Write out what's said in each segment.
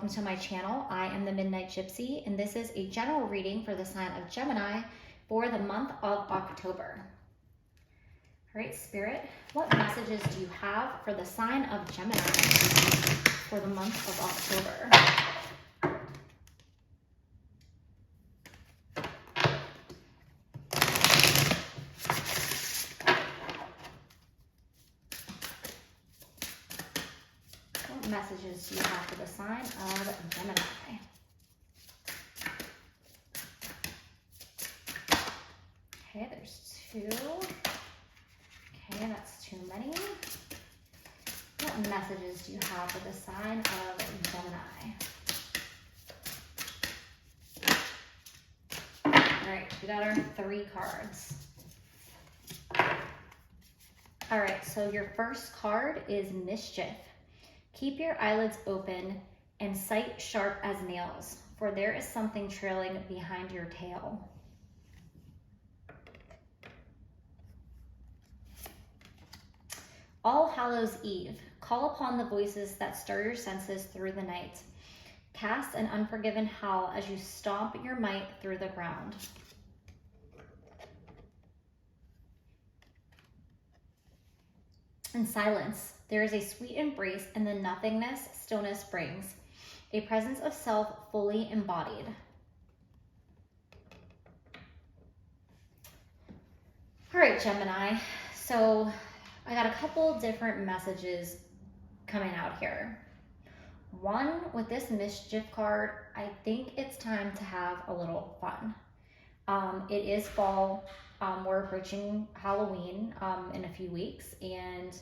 welcome to my channel. I am the Midnight Gypsy, and this is a general reading for the sign of Gemini for the month of October. All right, Spirit, what messages do you have for the sign of Gemini for the month of October? Messages do you have for the sign of Gemini? Okay, there's 2. Okay, that's too many. What messages do you have for the sign of Gemini? All right, we got our 3 cards. All right, so your first card is Mischief. Keep your eyelids open and sight sharp as nails, for there is something trailing behind your tail. All Hallows Eve, call upon the voices that stir your senses through the night. Cast an unforgiven howl as you stomp your might through the ground. In silence, there is a sweet embrace and the nothingness stillness brings, a presence of self fully embodied. All right, Gemini. So I got a couple different messages coming out here. One, with this Mischief card, I think it's time to have a little fun. It is fall. We're approaching Halloween in a few weeks, and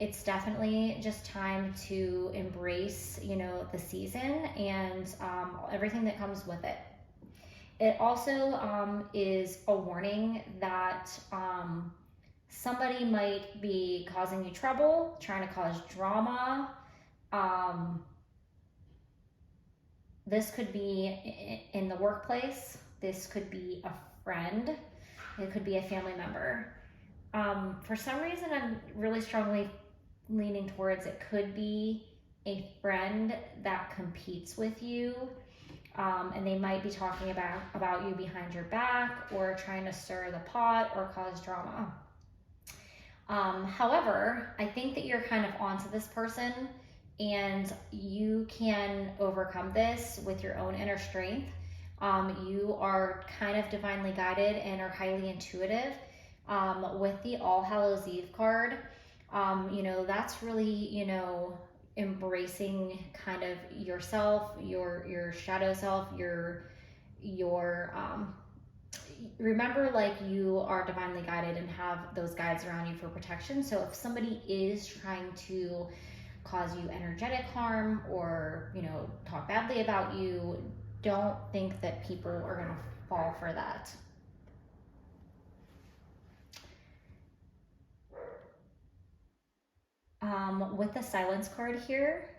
it's definitely just time to embrace, the season and everything that comes with it. It also is a warning that somebody might be causing you trouble, trying to cause drama. This could be in the workplace. This could be a friend. It could be a family member. For some reason, I'm really strongly leaning towards it could be a friend that competes with you, and they might be talking about you behind your back or trying to stir the pot or cause drama. However, I think that you're kind of onto this person, and you can overcome this with your own inner strength. You are kind of divinely guided and are highly intuitive. With the All Hallows Eve card, that's really, embracing kind of yourself, your shadow self, remember, like, you are divinely guided and have those guides around you for protection. So if somebody is trying to cause you energetic harm or, talk badly about you, don't think that people are going to fall for that. With the Silence card here,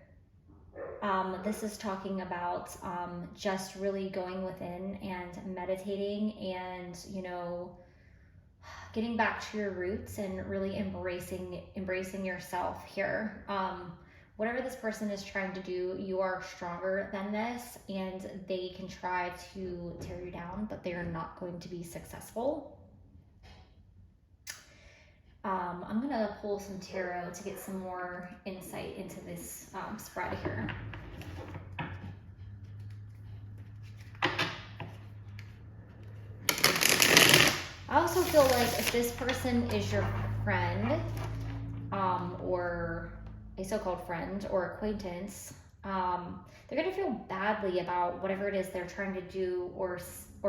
this is talking about just really going within and meditating and, getting back to your roots and really embracing yourself here. Whatever this person is trying to do, you are stronger than this, and they can try to tear you down, but they are not going to be successful. I'm going to pull some tarot to get some more insight into this spread here. I also feel like if this person is your friend, or a so-called friend or acquaintance, they're going to feel badly about whatever it is they're trying to do or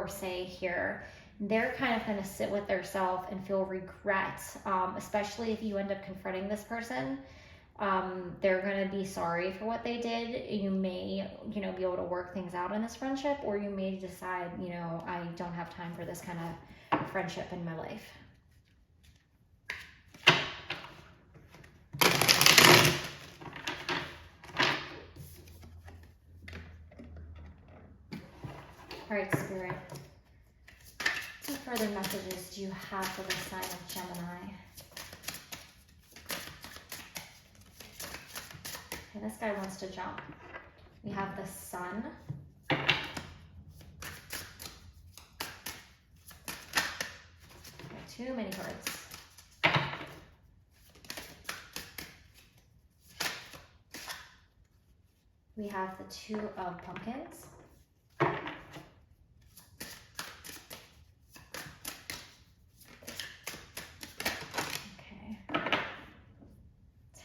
say here. They're kind of going to sit with themselves and feel regret, especially if you end up confronting this person. They're going to be sorry for what they did. You may, be able to work things out in this friendship, or you may decide, I don't have time for this kind of friendship in my life. All right, Spirit. What further messages do you have for the sign of Gemini? Okay, this guy wants to jump. We have the Sun. Too many cards. We have the Two of Pumpkins. Okay.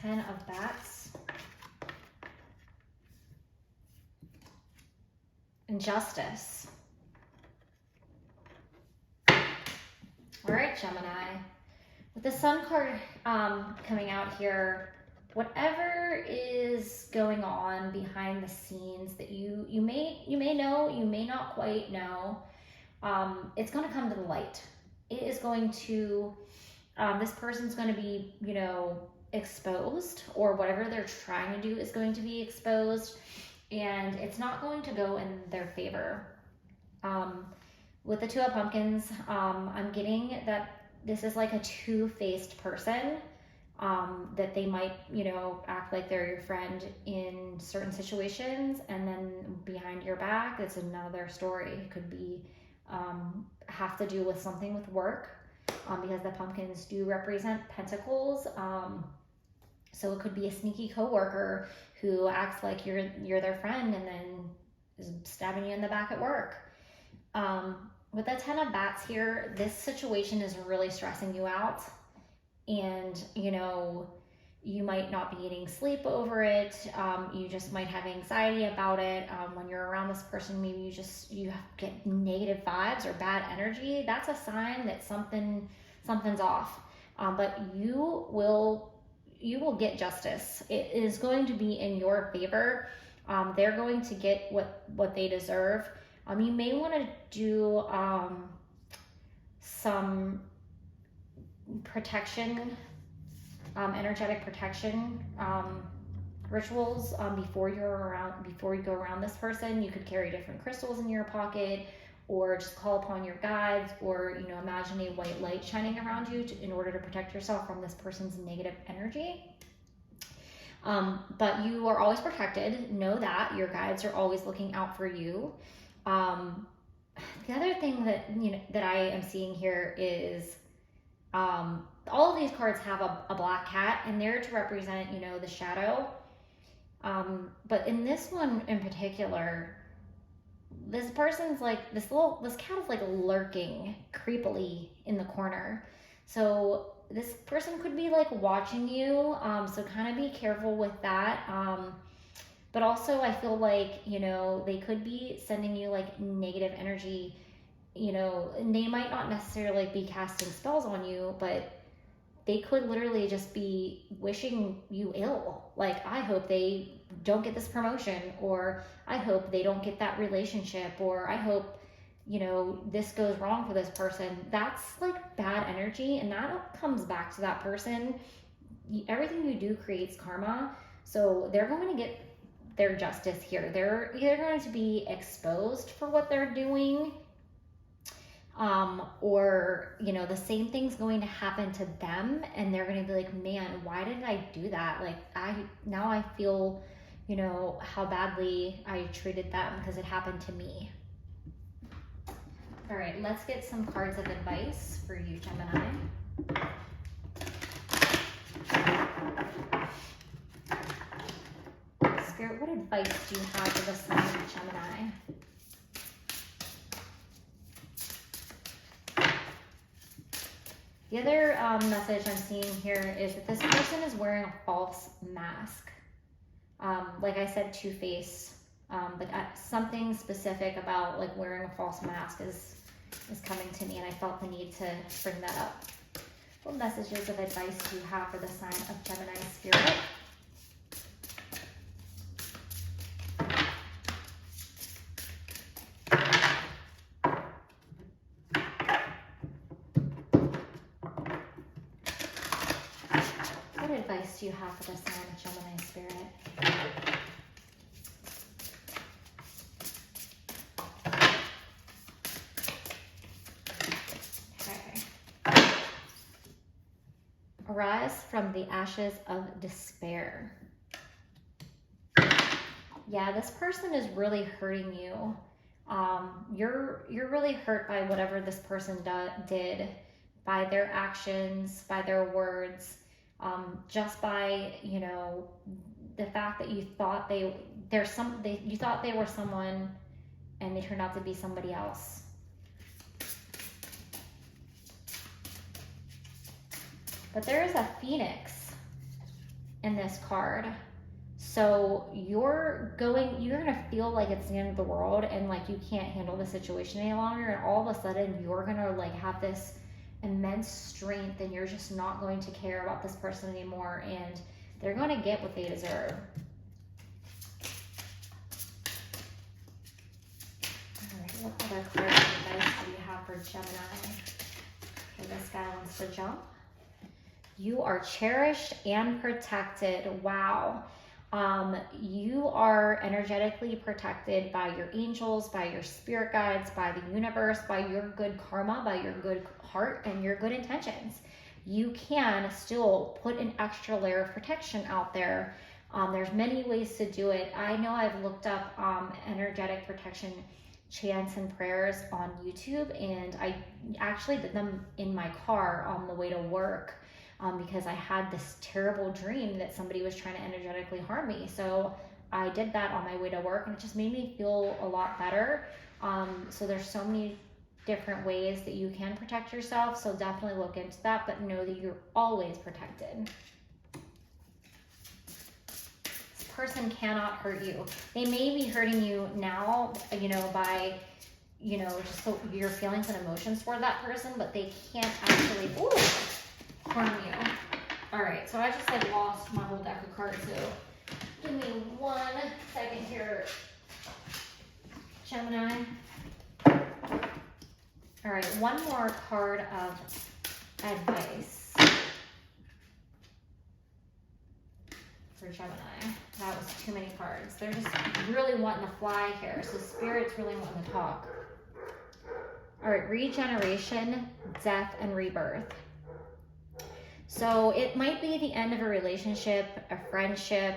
10 of Bats. And Justice. All right, Gemini. With the Sun card coming out here, whatever is going on behind the scenes that you may know, you may not quite know, it's going to come to the light. It is going to, this person's going to be, you know, exposed, or whatever they're trying to do is going to be exposed, and it's not going to go in their favor. With the Two of Pumpkins, I'm getting that this is like a two-faced person, that they might, you know, act like they're your friend in certain situations, and then behind your back, it's another story. It could be, have to do with something with work, because the pumpkins do represent pentacles. So it could be a sneaky coworker who acts like you're their friend and then is stabbing you in the back at work. With the 10 of Bats here, this situation is really stressing you out, and you know, you might not be getting sleep over it. You just might have anxiety about it. When you're around this person, maybe you get negative vibes or bad energy. That's a sign that something's off. But you will get justice. It is going to be in your favor. They're going to get what they deserve. You may want to do some protection, energetic protection rituals before you go around this person. You could carry different crystals in your pocket, or just call upon your guides, or you know, imagine a white light shining around you in order to protect yourself from this person's negative energy. But you are always protected. Know that your guides are always looking out for you. The other thing that I am seeing here is all of these cards have a black cat, and they're to represent, you know, the shadow. But in this one in particular, this person's like, this cat is like lurking creepily in the corner. So this person could be like watching you. So kind of be careful with that. But also I feel like, you know, they could be sending you like negative energy, you know, and they might not necessarily be casting spells on you, but they could literally just be wishing you ill. Like, I hope they don't get this promotion, or I hope they don't get that relationship, or I hope, you know, this goes wrong for this person. That's like bad energy, and that comes back to that person. Everything you do creates karma. So they're going to get their justice here. They're either going to be exposed for what they're doing, or, you know, the same thing's going to happen to them, and they're going to be like, man, why did I do that? Like, now I feel, you know, how badly I treated them because it happened to me. All right, let's get some cards of advice for you, Gemini. Spirit, what advice do you have for the sign of Gemini? The other message I'm seeing here is that this person is wearing a false mask. Like I said, two-face, but something specific about like wearing a false mask is coming to me, and I felt the need to bring that up. What messages of advice do you have for the sign of Gemini, Spirit? What advice do you have for the sign of Gemini, Spirit? Okay. Arise from the ashes of despair. Yeah, this person is really hurting you. You're really hurt by whatever this person did, by their actions, by their words, just by, you know, the fact that you thought you thought they were someone and they turned out to be somebody else. But there is a phoenix in this card. So you're gonna feel like it's the end of the world and like you can't handle the situation any longer, and all of a sudden you're gonna like have this immense strength and you're just not going to care about this person anymore, and they're going to get what they deserve. All right, what other cards and advice do you have for Gemini? Okay, this guy wants to jump. You are cherished and protected. Wow. You are energetically protected by your angels, by your spirit guides, by the universe, by your good karma, by your good heart, and your good intentions. You can still put an extra layer of protection out there. There's many ways to do it. I know I've looked up energetic protection chants and prayers on YouTube, and I actually did them in my car on the way to work. Because I had this terrible dream that somebody was trying to energetically harm me. So I did that on my way to work, and it just made me feel a lot better. So there's so many different ways that you can protect yourself. So definitely look into that, but know that you're always protected. This person cannot hurt you. They may be hurting you now, you know, by, you know, just so your feelings and emotions for that person, but they can't actually, harm you. All right, so I just like lost my whole deck of cards, so give me 1 second here, Gemini. All right, one more card of advice for Gemini. That was too many cards. They're just really wanting to fly here, so Spirit's really wanting to talk. All right, regeneration, death, and rebirth. So it might be the end of a relationship, a friendship.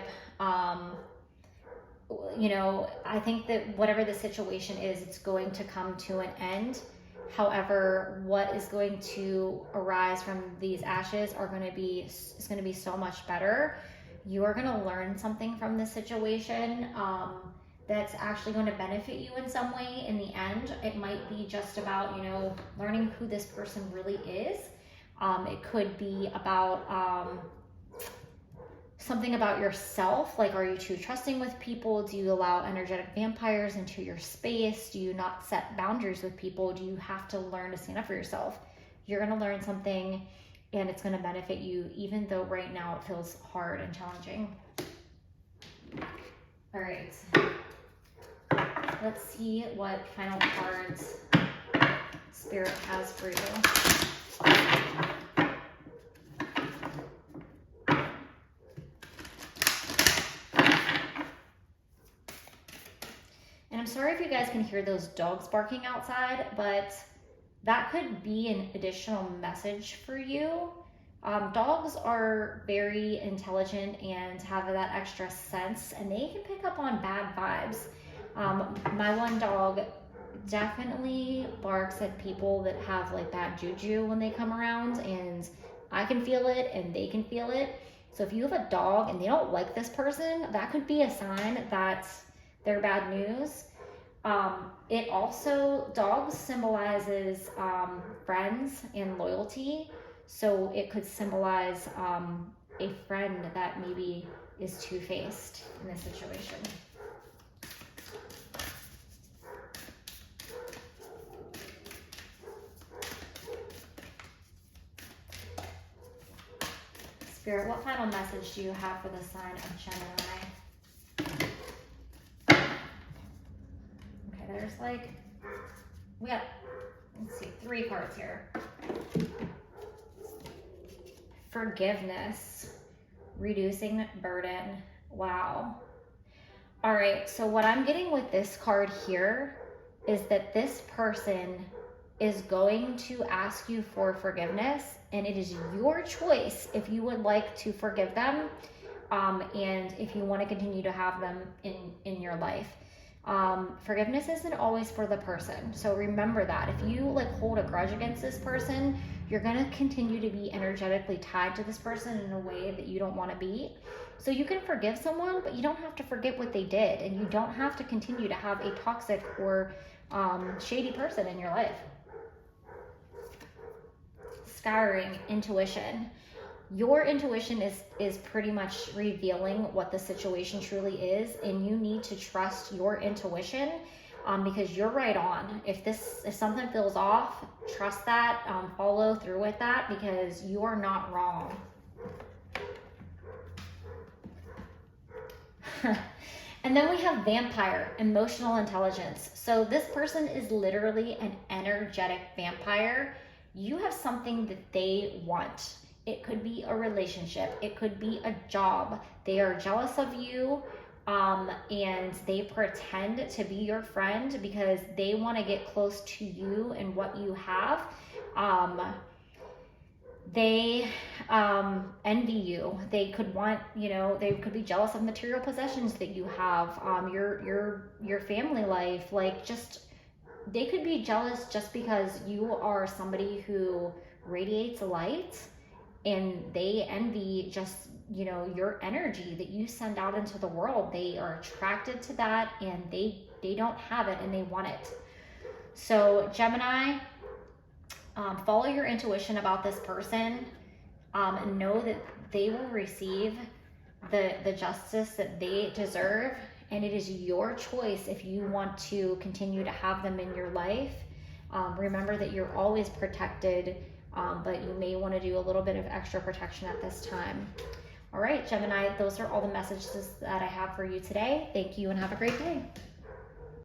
You know, I think that whatever the situation is, it's going to come to an end. However, what is going to arise from these ashes is going to be so much better. You are going to learn something from this situation that's actually going to benefit you in some way in the end. It might be just about, you know, learning who this person really is. It could be about something about yourself, like are you too trusting with people? Do you allow energetic vampires into your space? Do you not set boundaries with people? Do you have to learn to stand up for yourself? You're going to learn something and it's going to benefit you, even though right now it feels hard and challenging. All right, let's see what final cards Spirit has for you. And I'm sorry if you guys can hear those dogs barking outside, but that could be an additional message for you. Dogs are very intelligent and have that extra sense, and they can pick up on bad vibes. My one dog definitely barks at people that have like bad juju when they come around, and I can feel it and they can feel it. So if you have a dog and they don't like this person, that could be a sign that they're bad news. It also, dogs symbolizes friends and loyalty. So it could symbolize a friend that maybe is two-faced in this situation. Spirit, what final message do you have for the sign of Gemini? Okay, there's like, we got, let's see, 3 cards here. Forgiveness, reducing burden. Wow. All right, so what I'm getting with this card here is that this person is going to ask you for forgiveness, and it is your choice if you would like to forgive them. and if you want to continue to have them in your life. Forgiveness isn't always for the person. So remember that. If you like hold a grudge against this person, you're going to continue to be energetically tied to this person in a way that you don't want to be. So you can forgive someone, but you don't have to forget what they did, and you don't have to continue to have a toxic or shady person in your life. Scouring, intuition. Your intuition is pretty much revealing what the situation truly is, and you need to trust your intuition because you're right on. If something feels off, trust that, follow through with that because you are not wrong. And then we have vampire, emotional intelligence. So this person is literally an energetic vampire. You have something that they want. It could be a relationship. It could be a job. They are jealous of you, and they pretend to be your friend because they want to get close to you and what you have. They envy you. They could want, they could be jealous of material possessions that you have, your family life, they could be jealous just because you are somebody who radiates light, and they envy just, your energy that you send out into the world. They are attracted to that, and they don't have it and they want it. So Gemini, follow your intuition about this person, and know that they will receive the justice that they deserve. And it is your choice if you want to continue to have them in your life. Remember that you're always protected, but you may want to do a little bit of extra protection at this time. All right, Gemini, those are all the messages that I have for you today. Thank you and have a great day.